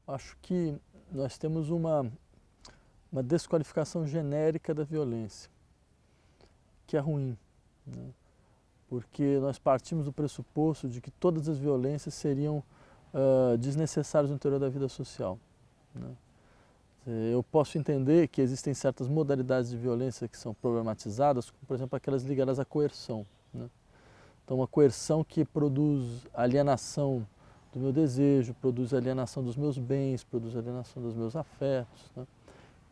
Acho que nós temos uma desqualificação genérica da violência, que é ruim, né? Porque nós partimos do pressuposto de que todas as violências seriam desnecessárias no interior da vida social, né? Eu posso entender que existem certas modalidades de violência que são problematizadas, como, por exemplo, aquelas ligadas à coerção, né? Então, uma coerção que produz alienação do meu desejo, produz alienação dos meus bens, produz alienação dos meus afetos, né?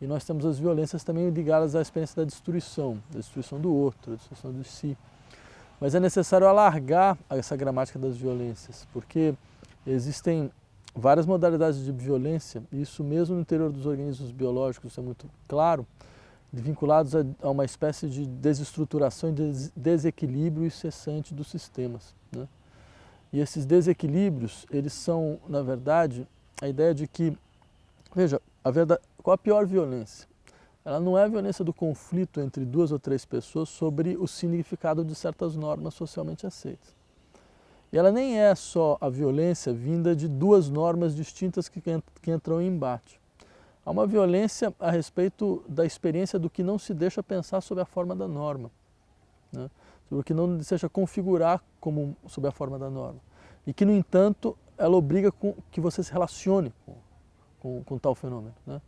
E nós temos as violências também ligadas à experiência da destruição do outro, da destruição de si. Mas é necessário alargar essa gramática das violências, porque existem várias modalidades de violência, e isso mesmo no interior dos organismos biológicos, isso é muito claro, vinculados a uma espécie de desestruturação e desequilíbrio incessante dos sistemas, né? E esses desequilíbrios, eles são, na verdade, a ideia de que, veja, qual a pior violência? Ela não é a violência do conflito entre duas ou três pessoas sobre o significado de certas normas socialmente aceitas. E ela nem é só a violência vinda de duas normas distintas que entram em embate. Há uma violência a respeito da experiência do que não se deixa pensar sob a forma da norma, né? Sobre o que não se deixa configurar sob a forma da norma. E que, no entanto, ela obriga que você se relacione com tal fenômeno, né?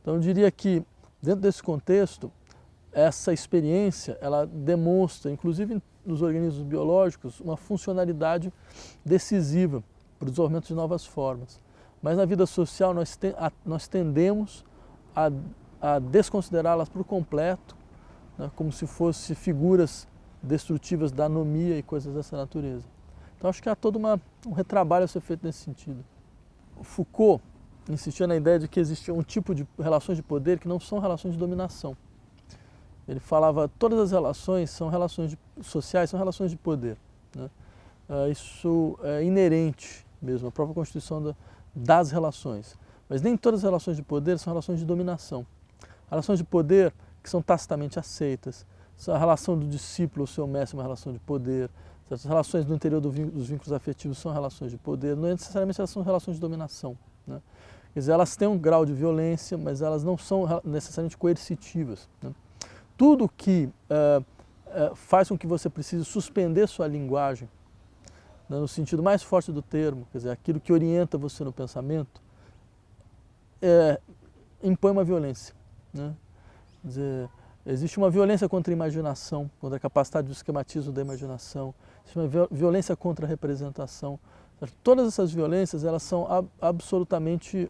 Então, eu diria que, dentro desse contexto, essa experiência, ela demonstra, inclusive nos organismos biológicos, uma funcionalidade decisiva para o desenvolvimento de novas formas. Mas na vida social nós tendemos a desconsiderá-las por completo, né, como se fossem figuras destrutivas da anomia e coisas dessa natureza. Então acho que há todo um retrabalho a ser feito nesse sentido. O Foucault insistia na ideia de que existia um tipo de relações de poder que não são relações de dominação. Ele falava que todas as relações são relações sociais, são relações de poder, né? Isso é inerente mesmo, à própria constituição das relações. Mas nem todas as relações de poder são relações de dominação. Relações de poder que são tacitamente aceitas. A relação do discípulo ao seu mestre é uma relação de poder. As relações no interior dos vínculos afetivos são relações de poder. Não necessariamente elas são relações de dominação, né? Quer dizer, elas têm um grau de violência, mas elas não são necessariamente coercitivas, né? Tudo que faz com que você precise suspender sua linguagem, né, no sentido mais forte do termo, quer dizer, aquilo que orienta você no pensamento, impõe uma violência, né? Quer dizer, existe uma violência contra a imaginação, contra a capacidade do esquematismo da imaginação, existe uma violência contra a representação. Todas essas violências, elas são absolutamente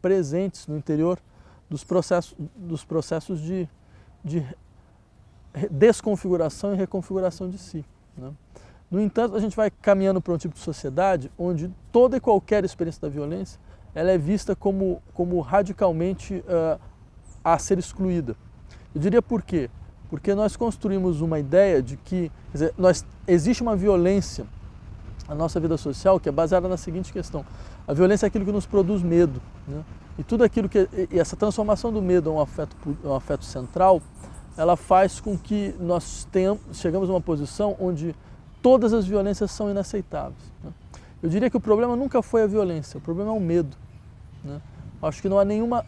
presentes no interior dos processos de desconfiguração e reconfiguração de si, né? No entanto, a gente vai caminhando para um tipo de sociedade onde toda e qualquer experiência da violência ela é vista como radicalmente a ser excluída. Eu diria por quê? Porque nós construímos uma ideia de que, quer dizer, existe uma violência na nossa vida social que é baseada na seguinte questão: a violência é aquilo que nos produz medo, né? E tudo aquilo e essa transformação do medo a um afeto central, ela faz com que nós chegamos a uma posição onde todas as violências são inaceitáveis, né? Eu diria que o problema nunca foi a violência, o problema é o medo, né? Acho que não há nenhuma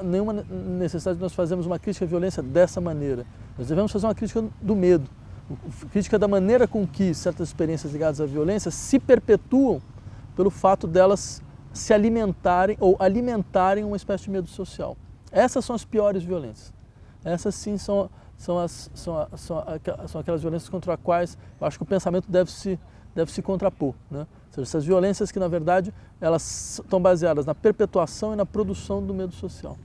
necessidade de nós fazermos uma crítica à violência dessa maneira. Nós devemos fazer uma crítica do medo, crítica da maneira com que certas experiências ligadas à violência se perpetuam pelo fato delas se alimentarem ou alimentarem uma espécie de medo social. Essas são as piores violências. Essas sim são aquelas violências contra as quais eu acho que o pensamento deve se contrapor, né? Ou seja, essas violências que, na verdade, elas estão baseadas na perpetuação e na produção do medo social.